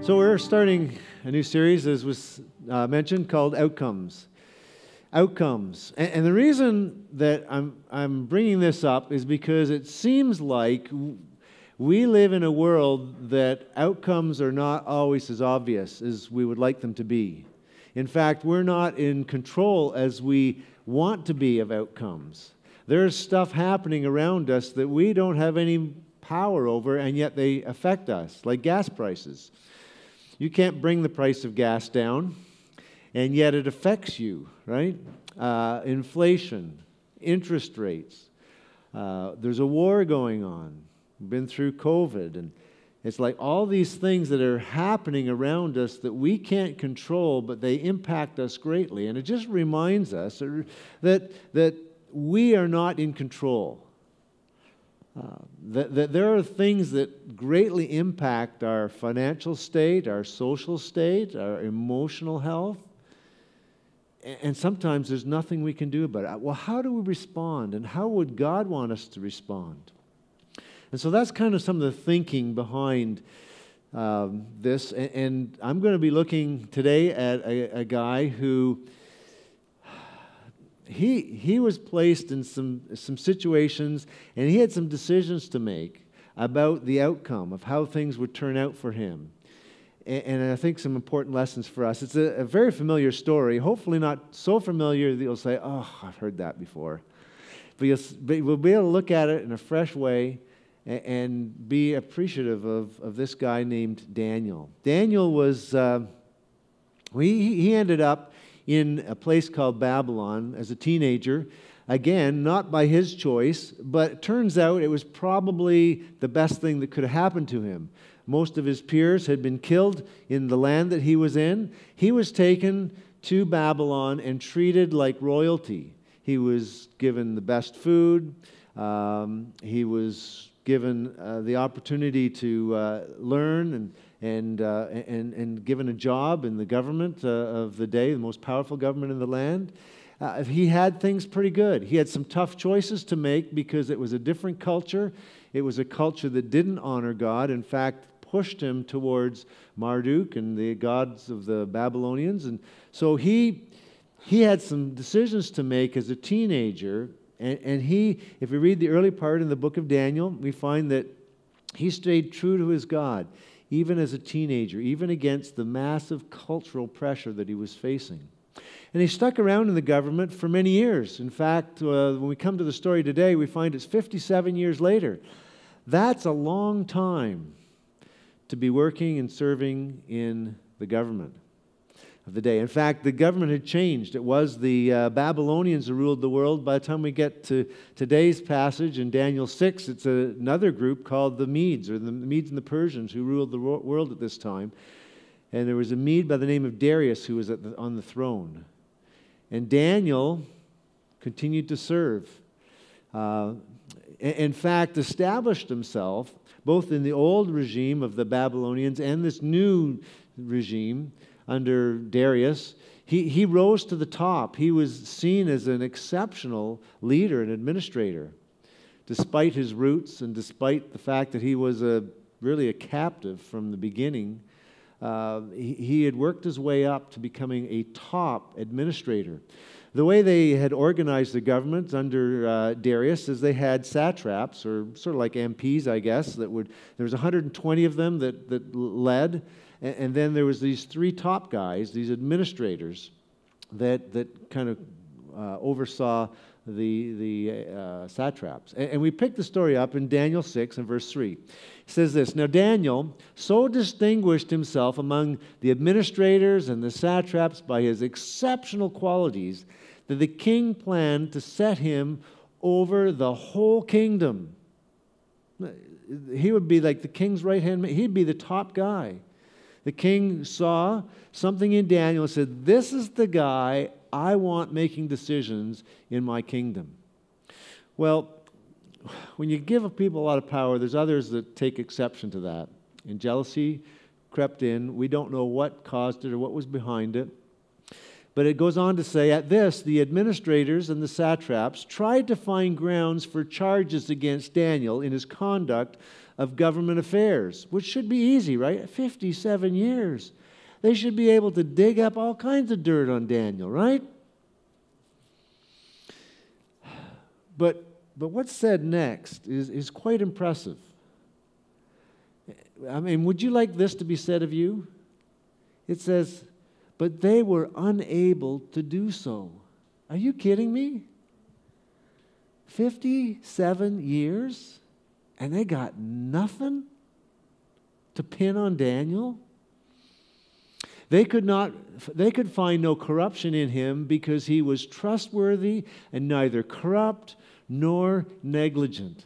So we're starting a new series, as was mentioned, called Outcomes. Outcomes. And the reason that I'm bringing this up is because it seems like we live in a world that outcomes are not always as obvious as we would like them to be. In fact, we're not in control as we want to be of outcomes. There's stuff happening around us that we don't have any power over, and yet they affect us, like gas prices. You can't bring the price of gas down, and yet it affects you, right? Inflation, interest rates. There's a war going on. We've been through COVID, and it's like all these things that are happening around us that we can't control, but they impact us greatly. And it just reminds us that we are not in control. That there are things that greatly impact our financial state, our social state, our emotional health. And sometimes there's nothing we can do about it. Well, how do we respond? And how would God want us to respond? And so that's kind of some of the thinking behind this. And I'm going to be looking today at a guy who he was placed in some situations, and he had some decisions to make about the outcome of how things would turn out for him. And I think some important lessons for us. It's a very familiar story, hopefully not so familiar that you'll say, oh, I've heard that before. But we'll be able to look at it in a fresh way and be appreciative of this guy named Daniel. Daniel was, he ended up in a place called Babylon as a teenager. Again, not by his choice, but it turns out it was probably the best thing that could have happened to him. Most of his peers had been killed in the land that he was in. He was taken to Babylon and treated like royalty. He was given the best food. He was given the opportunity to learn and given a job in the government of the day, the most powerful government in the land. He had things pretty good. He had some tough choices to make because it was a different culture. It was a culture that didn't honor God. In fact, pushed him towards Marduk and the gods of the Babylonians. And so he had some decisions to make as a teenager. And he, if we read the early part in the book of Daniel, we find that he stayed true to his God, even as a teenager, even against the massive cultural pressure that he was facing. And he stuck around in the government for many years. In fact, when we come to the story today, we find it's 57 years later. That's a long time to be working and serving in the government of the day. In fact, the government had changed. It was the Babylonians who ruled the world. By the time we get to today's passage in Daniel 6, it's another group called the Medes, or the Medes and the Persians, who ruled the world at this time. And there was a Mede by the name of Darius who was on the throne. And Daniel continued to serve. In fact, established himself both in the old regime of the Babylonians and this new regime under Darius. He rose to the top. He was seen as an exceptional leader and administrator, despite his roots and despite the fact that he was really a captive from the beginning. He had worked his way up to becoming a top administrator. The way they had organized the government under Darius is they had satraps, or sort of like MPs, I guess, there was 120 of them that led, and then there was these three top guys, these administrators, that kind of oversaw the satraps. And we pick the story up in Daniel 6 and verse 3. It says this, "Now Daniel so distinguished himself among the administrators and the satraps by his exceptional qualities that the king planned to set him over the whole kingdom." He would be like the king's right-hand man. He'd be the top guy. The king saw something in Daniel and said, "This is the guy I want making decisions in my kingdom." Well, when you give people a lot of power, there's others that take exception to that. And jealousy crept in. We don't know what caused it or what was behind it. But it goes on to say, at this, the administrators and the satraps tried to find grounds for charges against Daniel in his conduct of government affairs, which should be easy, right? 57 years. They should be able to dig up all kinds of dirt on Daniel, right? But what's said next is quite impressive. I mean, would you like this to be said of you? It says, but they were unable to do so. Are you kidding me? 57 years, and they got nothing to pin on Daniel? They could find no corruption in him because he was trustworthy and neither corrupt nor negligent.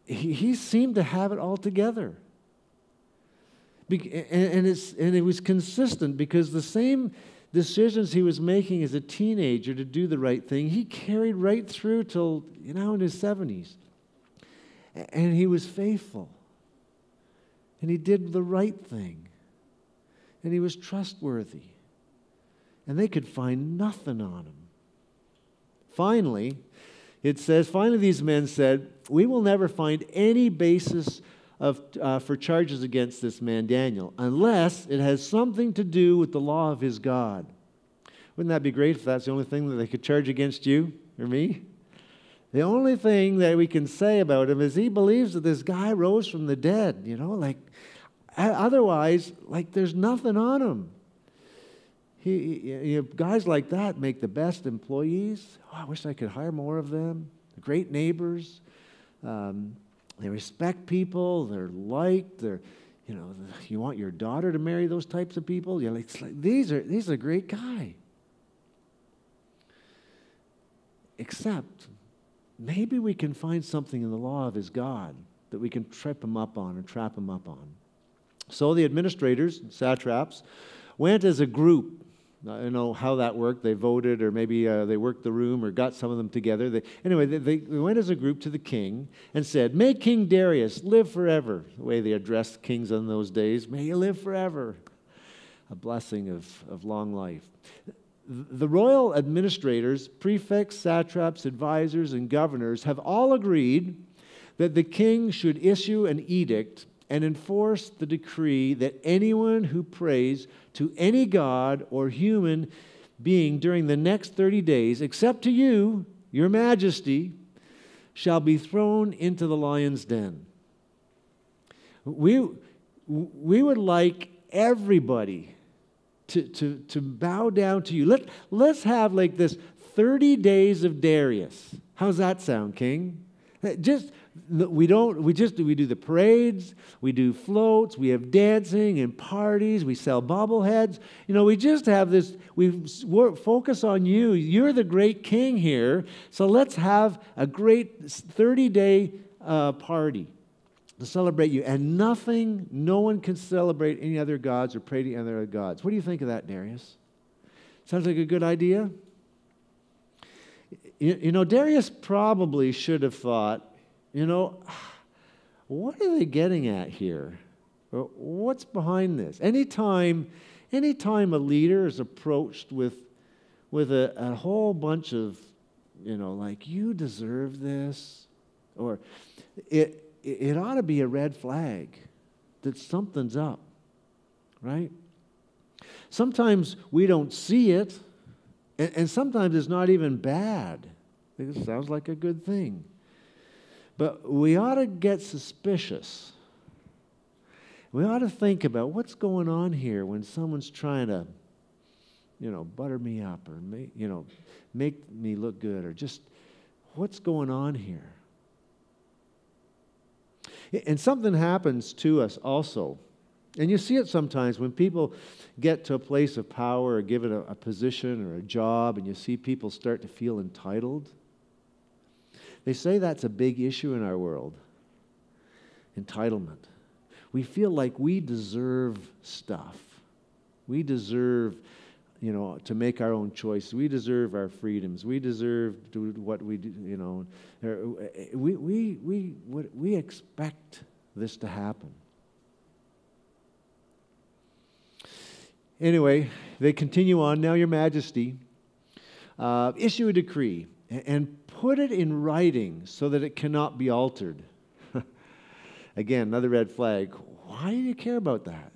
He seemed to have it all together. And it was consistent because the same decisions he was making as a teenager to do the right thing, he carried right through till, in his 70s. And he was faithful. And he did the right thing. And he was trustworthy. And they could find nothing on him. Finally, it says, these men said, we will never find any basis for charges against this man Daniel, unless it has something to do with the law of his God. Wouldn't that be great if that's the only thing that they could charge against you or me? The only thing that we can say about him is he believes that this guy rose from the dead, otherwise, there's nothing on him. Guys like that make the best employees. Oh, I wish I could hire more of them. They're great neighbors. They respect people. They're liked. You want your daughter to marry those types of people. These are a great guy. Except, maybe we can find something in the law of his God that we can trip him up on or trap him up on. So the administrators, satraps, went as a group. I don't know how that worked. They voted, or maybe they worked the room, or got some of them together. They went as a group to the king and said, "May King Darius live forever." The way they addressed kings in those days, "May he live forever." A blessing of long life. The royal administrators, prefects, satraps, advisors, and governors have all agreed that the king should issue an edict and enforce the decree that anyone who prays to any god or human being during the next 30 days, except to you, your majesty, shall be thrown into the lion's den. We would like everybody to bow down to you. Let's have this 30 days of Darius. How's that sound, King? We do the parades, we do floats, we have dancing and parties, we sell bobbleheads. We just have this, focus on you. You're the great king here, so let's have a great 30-day party to celebrate you. And no one can celebrate any other gods or pray to any other gods. What do you think of that, Darius? Sounds like a good idea? Darius probably should have thought, what are they getting at here? What's behind this? Anytime a leader is approached with a whole bunch of, you deserve this, or it ought to be a red flag that something's up, right? Sometimes we don't see it, and sometimes it's not even bad. It sounds like a good thing. But we ought to get suspicious. We ought to think about what's going on here when someone's trying to, butter me up or make me look good, or just what's going on here. And something happens to us also. And you see it sometimes when people get to a place of power or given a position or a job, and you see people start to feel entitled. They say that's a big issue in our world. Entitlement. We feel like we deserve stuff. We deserve, to make our own choices. We deserve our freedoms. We deserve to do what we do, We expect this to happen. Anyway, They continue on, now your majesty, issue a decree and put it in writing so that it cannot be altered. Again, another red flag. Why do you care about that?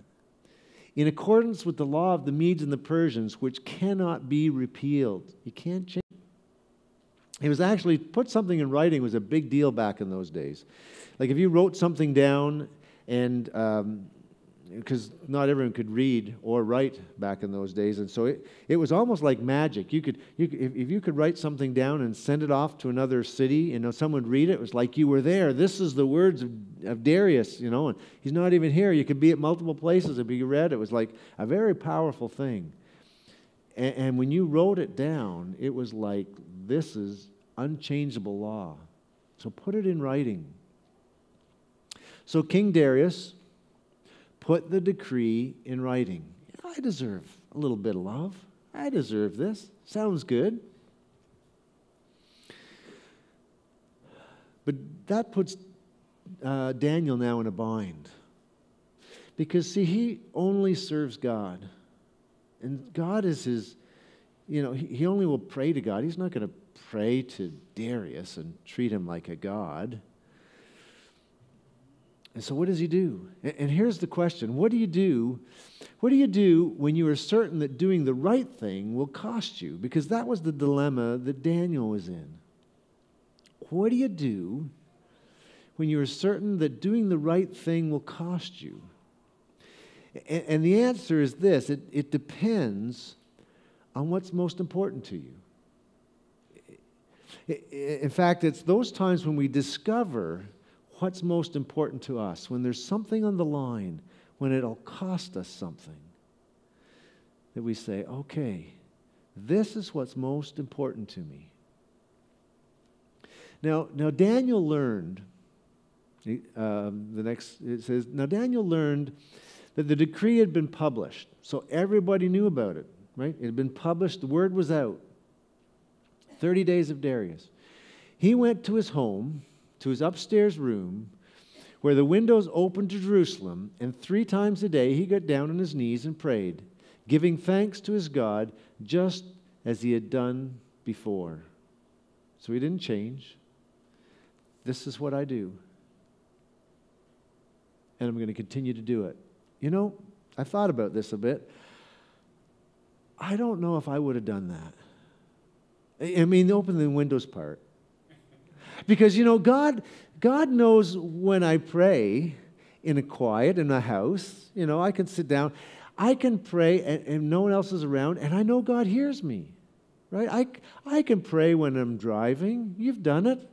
In accordance with the law of the Medes and the Persians, which cannot be repealed. You can't change. It was actually, put something in writing was a big deal back in those days. Like if you wrote something down, and because not everyone could read or write back in those days, and so it was almost like magic. If you could write something down and send it off to another city, and someone would read it, it was like you were there. This is the words of Darius, and he's not even here. You could be at multiple places and be read. It was like a very powerful thing. And when you wrote it down, it was like, this is unchangeable law. So put it in writing. So King Darius put the decree in writing. I deserve a little bit of love. I deserve this. Sounds good. But that puts Daniel now in a bind. Because, see, he only serves God. And God is his, he only will pray to God. He's not going to pray to Darius and treat him like a god. And so what does he do? And here's the question. What do you do? What do you do when you are certain that doing the right thing will cost you? Because that was the dilemma that Daniel was in. What do you do when you are certain that doing the right thing will cost you? And the answer is this. It depends on what's most important to you. In fact, it's those times when we discover what's most important to us, when there's something on the line, when it'll cost us something, that we say, okay, this is what's most important to me. Now Daniel learned, it says, now Daniel learned that the decree had been published, so everybody knew about it, right? It had been published, the word was out. 30 days of Darius. He went to his home, to his upstairs room, where the windows opened to Jerusalem, and 3 times a day he got down on his knees and prayed, giving thanks to his God, just as he had done before. So he didn't change. This is what I do. And I'm going to continue to do it. I thought about this a bit. I don't know if I would have done that. I mean, open the windows part. Because, God knows when I pray in a house, I can sit down, I can pray and no one else is around, and I know God hears me, right? I can pray when I'm driving. You've done it.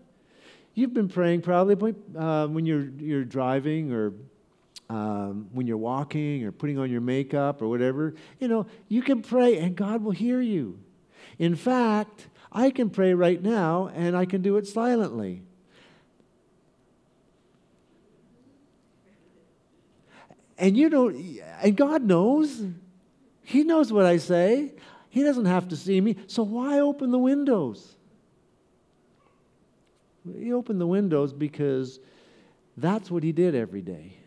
You've been praying probably when you're driving or when you're walking or putting on your makeup or whatever. You can pray and God will hear you. In fact, I can pray right now, and I can do it silently. And and God knows. He knows what I say. He doesn't have to see me. So why open the windows? He opened the windows because that's what he did every day.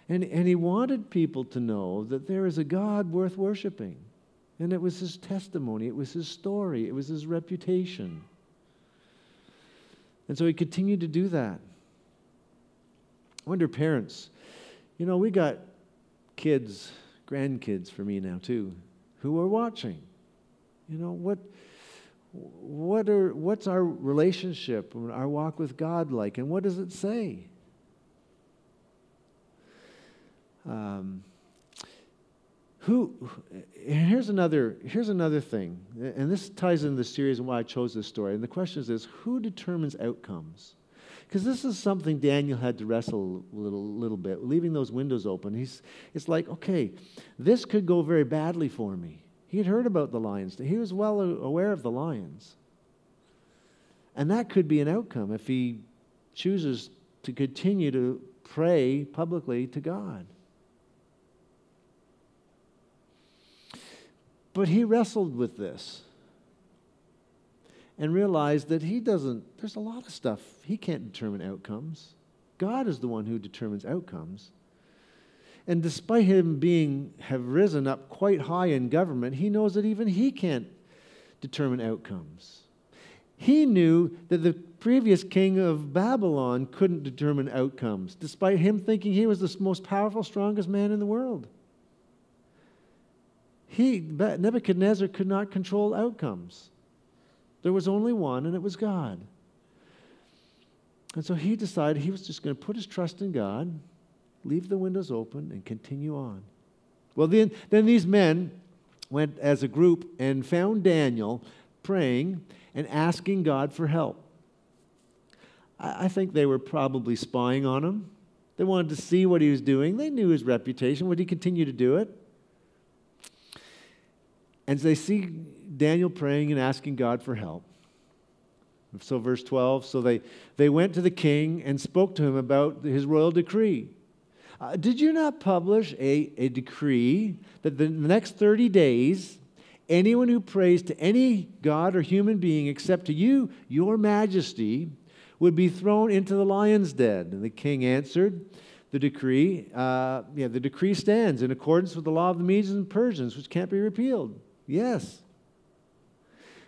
And he wanted people to know that there is a God worth worshiping. And it was his testimony, it was his story, it was his reputation. And so he continued to do that. I wonder, parents, we got kids, grandkids for me now too, who are watching. What's our relationship, our walk with God like, and what does it say? Here's another thing, and this ties into the series and why I chose this story. And the question is this: who determines outcomes? Because this is something Daniel had to wrestle a little bit, leaving those windows open. It's like, okay, this could go very badly for me. He had heard about the lions. He was well aware of the lions. And that could be an outcome if he chooses to continue to pray publicly to God. But he wrestled with this and realized that there's a lot of stuff, he can't determine outcomes. God is the one who determines outcomes. And despite him have risen up quite high in government, he knows that even he can't determine outcomes. He knew that the previous king of Babylon couldn't determine outcomes, despite him thinking he was the most powerful, strongest man in the world. Nebuchadnezzar could not control outcomes. There was only one, and it was God. And so he decided he was just going to put his trust in God, leave the windows open, and continue on. Well, then these men went as a group and found Daniel praying and asking God for help. I think they were probably spying on him. They wanted to see what he was doing. They knew his reputation. Would he continue to do it? And so they see Daniel praying and asking God for help. So verse 12, so they went to the king and spoke to him about his royal decree. Did you not publish a decree that the next 30 days, anyone who prays to any god or human being except to you, your majesty, would be thrown into the lion's den? And the king answered, the decree stands in accordance with the law of the Medes and Persians, which can't be repealed. Yes.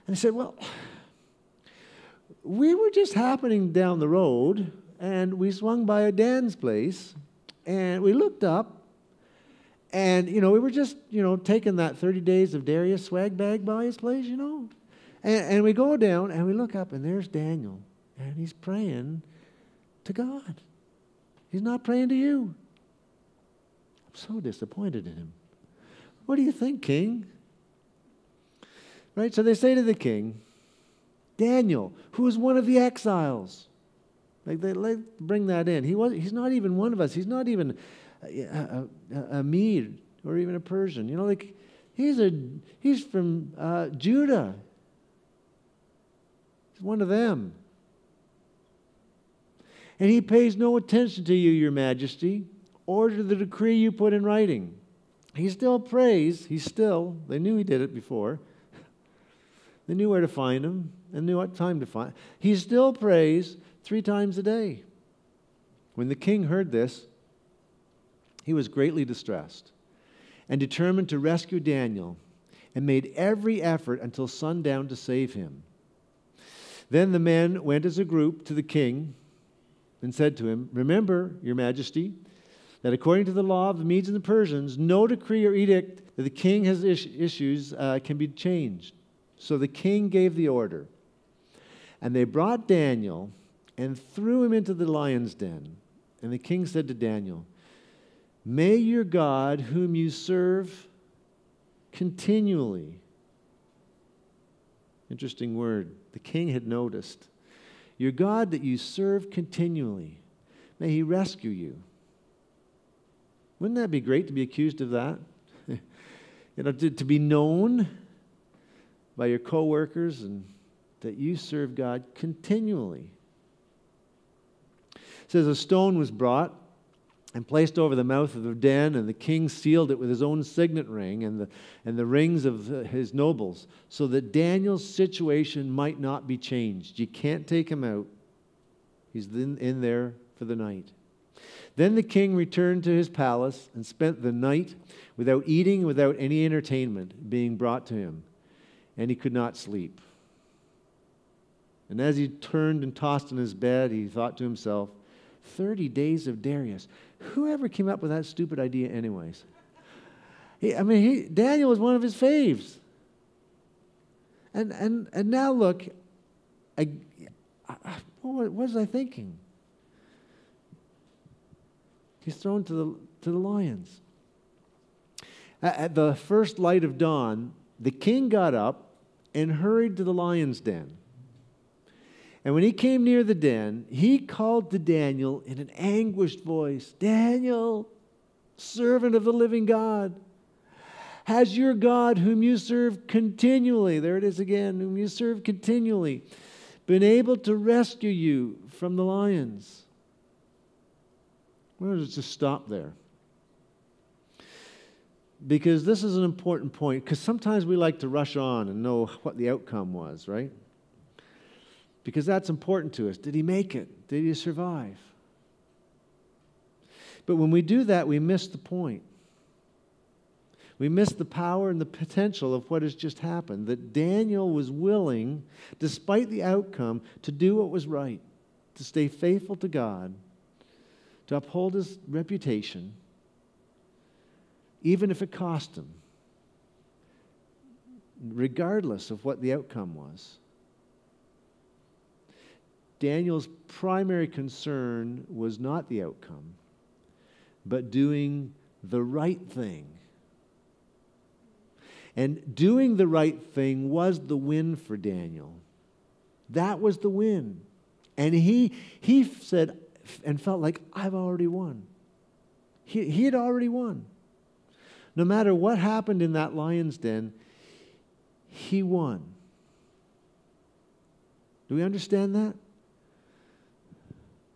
And he said, well, we were just happening down the road, and we swung by a Dan's place, and we looked up, and, we were just, taking that 30 days of Darius swag bag by his place, And we go down, and we look up, and there's Daniel, and he's praying to God. He's not praying to you. I'm so disappointed in him. What do you think, king? Right? So they say to the king, Daniel, who is one of the exiles. They bring that in. He's not even one of us. He's not even a Mede or even a Persian. He's from Judah. He's one of them. And he pays no attention to you, your majesty, or to the decree you put in writing. He still prays. They knew he did it before. They knew where to find him and knew what time to find him. He still prays 3 times a day. When the king heard this, he was greatly distressed and determined to rescue Daniel and made every effort until sundown to save him. Then the men went as a group to the king and said to him, remember, your majesty, that according to the law of the Medes and the Persians, no decree or edict that the king has issues can be changed. So the king gave the order, and they brought Daniel and threw him into the lion's den. And the king said to Daniel, may your God, whom you serve continually. Interesting word. The king had noticed. Your God that you serve continually, may he rescue you. Wouldn't that be great to be accused of that? To be known by your co-workers and that you serve God continually. It says a stone was brought and placed over the mouth of the den, and the king sealed it with his own signet ring and the rings of his nobles, so that Daniel's situation might not be changed. You can't take him out. He's in there for the night. Then the king returned to his palace and spent the night without eating, without any entertainment being brought to him. And he could not sleep. And as he turned and tossed in his bed, he thought to himself, 30 days of Darius. Whoever came up with that stupid idea anyways? Daniel was one of his faves. And now look, what was I thinking? He's thrown to the lions. At the first light of dawn, the king got up and hurried to the lion's den. And when he came near the den, he called to Daniel in an anguished voice, Daniel, servant of the living God, has your God, whom you serve continually, there it is again, whom you serve continually, been able to rescue you from the lions? We're going to just stop there. Because this is an important point, because sometimes we like to rush on and know what the outcome was, right? Because that's important to us. Did he make it? Did he survive? But when we do that, we miss the point. We miss the power and the potential of what has just happened, that Daniel was willing, despite the outcome, to do what was right, to stay faithful to God, to uphold his reputation, even if it cost him, regardless of what the outcome was. Daniel's primary concern was not the outcome, but doing the right thing. And doing the right thing was the win for Daniel. That was the win. And he said and felt like, I've already won. He had already won. No matter what happened in that lion's den, he won. Do we understand that?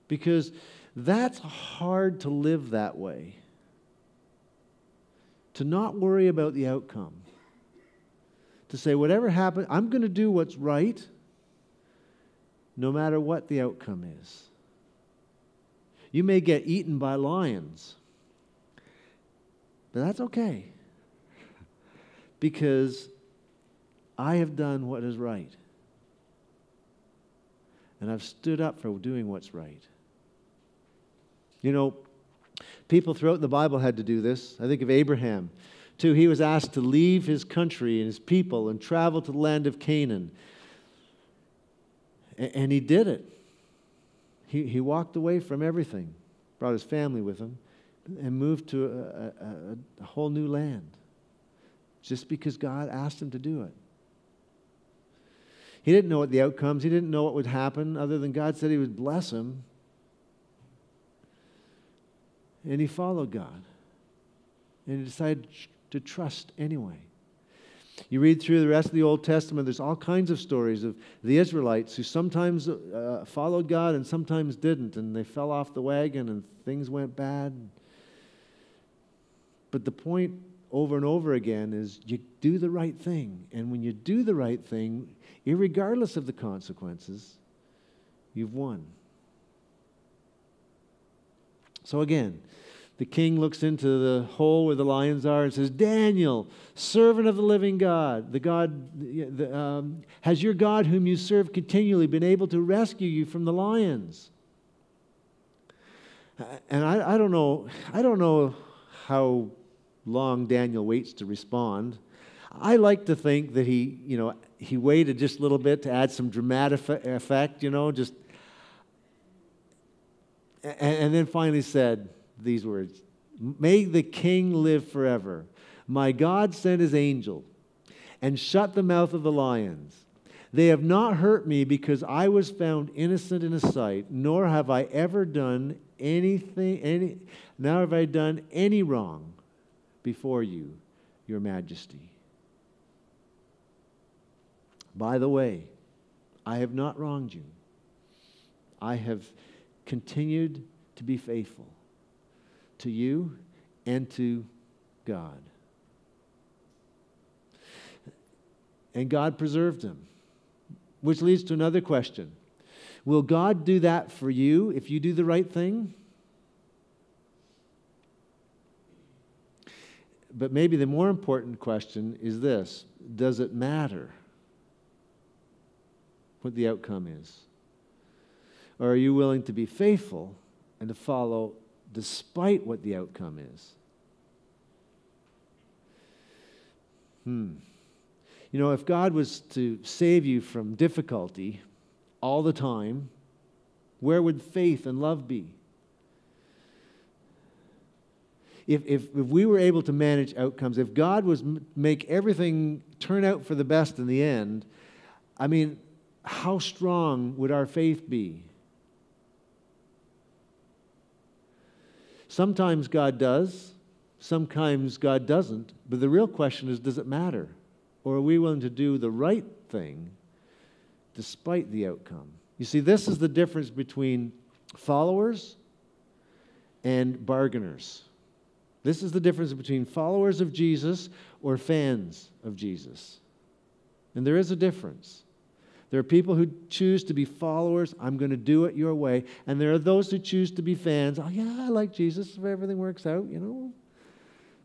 Because that's hard to live that way. To not worry about the outcome. To say, whatever happens, I'm going to do what's right, no matter what the outcome is. You may get eaten by lions, but that's okay. Because I have done what is right. And I've stood up for doing what's right. You know, people throughout the Bible had to do this. I think of Abraham, too. He was asked to leave his country and his people and travel to the land of Canaan. And he did it. He walked away from everything, brought his family with him, and moved to a whole new land. Just because God asked him to do it. He didn't know what the outcomes, he didn't know what would happen, other than God said he would bless him. And he followed God. And he decided to trust anyway. You read through the rest of the Old Testament, there's all kinds of stories of the Israelites who sometimes followed God and sometimes didn't, and they fell off the wagon and things went bad. But the point over and over again is you do the right thing. And when you do the right thing, irregardless of the consequences, you've won. So again, the king looks into the hole where the lions are and says, Daniel, servant of the living God, has your God whom you serve continually been able to rescue you from the lions? And I don't know how long Daniel waits to respond. I like to think that he waited just a little bit to add some dramatic effect, just, and then finally said these words, may the king live forever. My God sent his angel and shut the mouth of the lions. They have not hurt me because I was found innocent in his sight, nor have I ever done any wrong before you, your majesty. By the way, I have not wronged you. I have continued to be faithful to you and to God. And God preserved him. Which leads to another question. Will God do that for you if you do the right thing? But maybe the more important question is this. Does it matter what the outcome is? Or are you willing to be faithful and to follow despite what the outcome is? If God was to save you from difficulty all the time, where would faith and love be? If we were able to manage outcomes, if God was make everything turn out for the best in the end, how strong would our faith be? Sometimes God does, sometimes God doesn't, but the real question is, does it matter? Or are we willing to do the right thing despite the outcome? You see, this is the difference between followers and bargainers. This is the difference between followers of Jesus or fans of Jesus. And there is a difference. There are people who choose to be followers. I'm going to do it your way. And there are those who choose to be fans. Oh, yeah, I like Jesus if everything works out,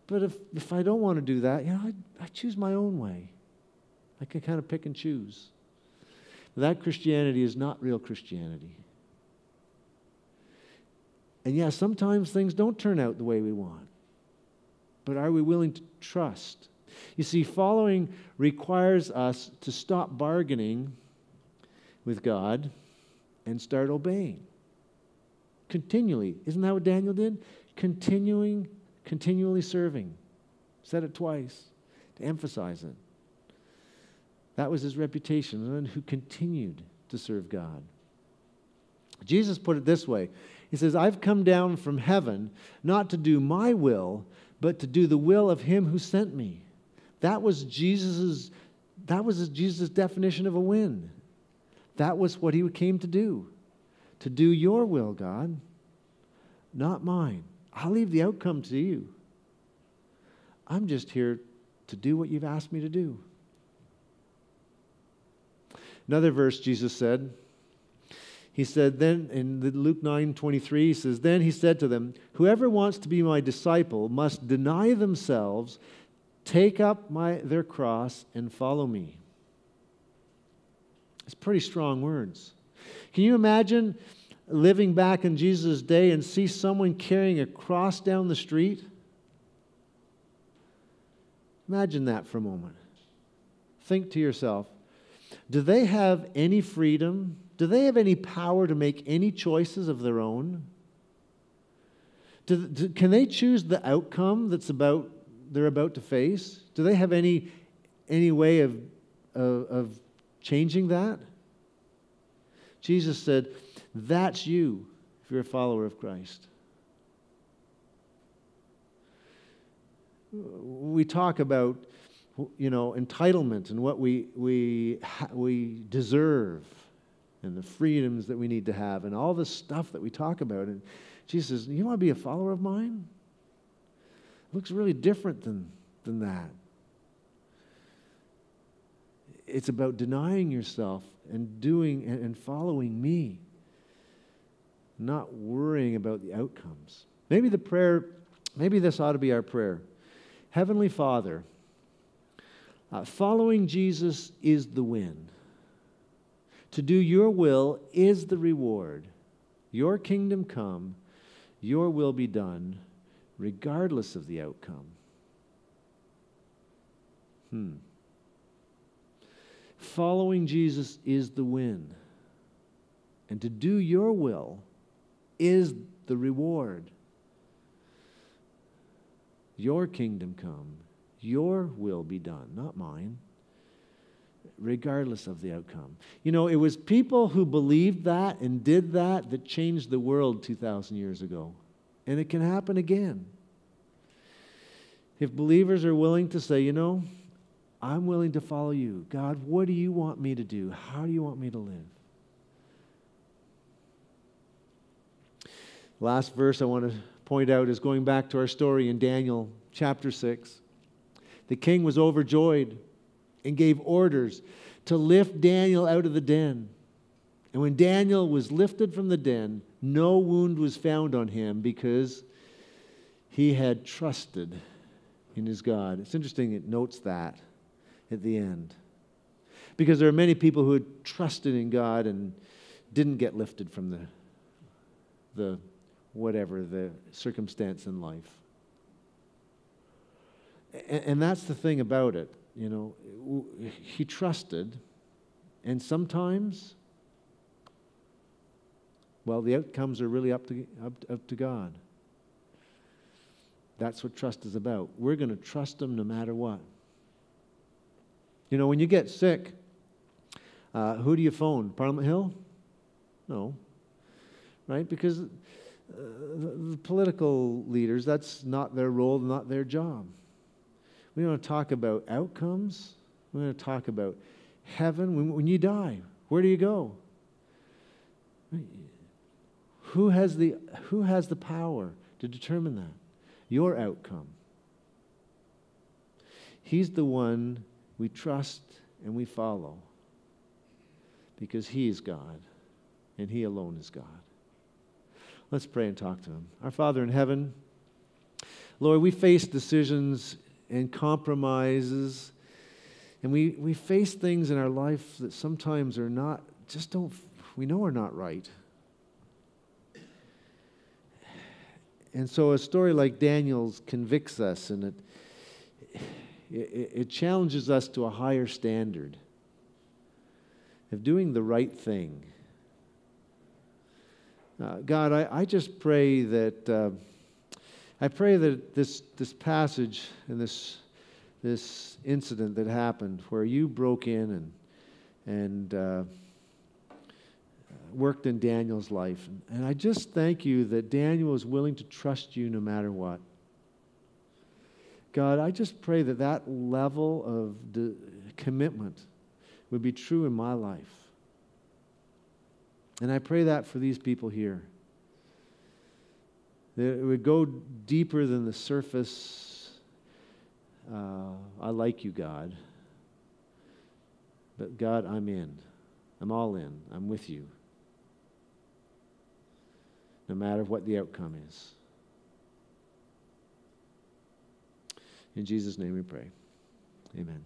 But if I don't want to do that, I choose my own way. I can kind of pick and choose. But that Christianity is not real Christianity. And yeah, sometimes things don't turn out the way we want. But are we willing to trust? You see, following requires us to stop bargaining with God and start obeying. Continually. Isn't that what Daniel did? Continually serving. Said it twice to emphasize it. That was his reputation, one who continued to serve God. Jesus put it this way. He says, I've come down from heaven not to do my will, but to do the will of him who sent me. That was Jesus' definition of a win. That was what he came to do. To do your will, God, not mine. I'll leave the outcome to you. I'm just here to do what you've asked me to do. Another verse Jesus said, he said then in Luke 9:23, he says, then he said to them, whoever wants to be my disciple must deny themselves, take up their cross, and follow me. It's pretty strong words. Can you imagine living back in Jesus' day and see someone carrying a cross down the street? Imagine that for a moment. Think to yourself, do they have any freedom? Do they have any power to make any choices of their own? Can they choose the outcome they're about to face? Do they have any way of changing that? Jesus said, that's you if you're a follower of Christ. We talk about, entitlement and what we deserve and the freedoms that we need to have and all the stuff that we talk about. And Jesus says, you want to be a follower of mine? It looks really different than that. It's about denying yourself and doing and following me, not worrying about the outcomes. Maybe this ought to be our prayer. Heavenly Father, following Jesus is the win. To do your will is the reward. Your kingdom come, your will be done, regardless of the outcome. Following Jesus is the win. And to do your will is the reward. Your kingdom come, your will be done, not mine, regardless of the outcome. It was people who believed that and did that changed the world 2,000 years ago. And it can happen again. If believers are willing to say, I'm willing to follow you. God, what do you want me to do? How do you want me to live? Last verse I want to point out is going back to our story in Daniel chapter 6. The king was overjoyed and gave orders to lift Daniel out of the den. And when Daniel was lifted from the den, no wound was found on him because he had trusted in his God. It's interesting it notes that at the end. Because there are many people who had trusted in God and didn't get lifted from the whatever the circumstance in life. And that's the thing about it. He trusted, and sometimes, the outcomes are really up to God. That's what trust is about. We're going to trust Him no matter what. When you get sick, who do you phone? Parliament Hill? No. Right? Because the political leaders, that's not their role, not their job. We want to talk about outcomes. We want to talk about heaven. When you die, where do you go? Who has the power to determine that? Your outcome. He's the one we trust and we follow. because He is God, and He alone is God. Let's pray and talk to Him. Our Father in heaven, Lord, we face decisions and compromises, and we face things in our life that sometimes are not, we know are not right. And so a story like Daniel's convicts us, and it challenges us to a higher standard of doing the right thing. God, I just pray that this passage and this incident that happened, where you broke in and worked in Daniel's life, and I just thank you that Daniel was willing to trust you no matter what. God, I just pray that level of commitment would be true in my life. And I pray that for these people here. That it would go deeper than the surface. I like you, God. But God, I'm in. I'm all in. I'm with you. No matter what the outcome is. In Jesus' name we pray. Amen.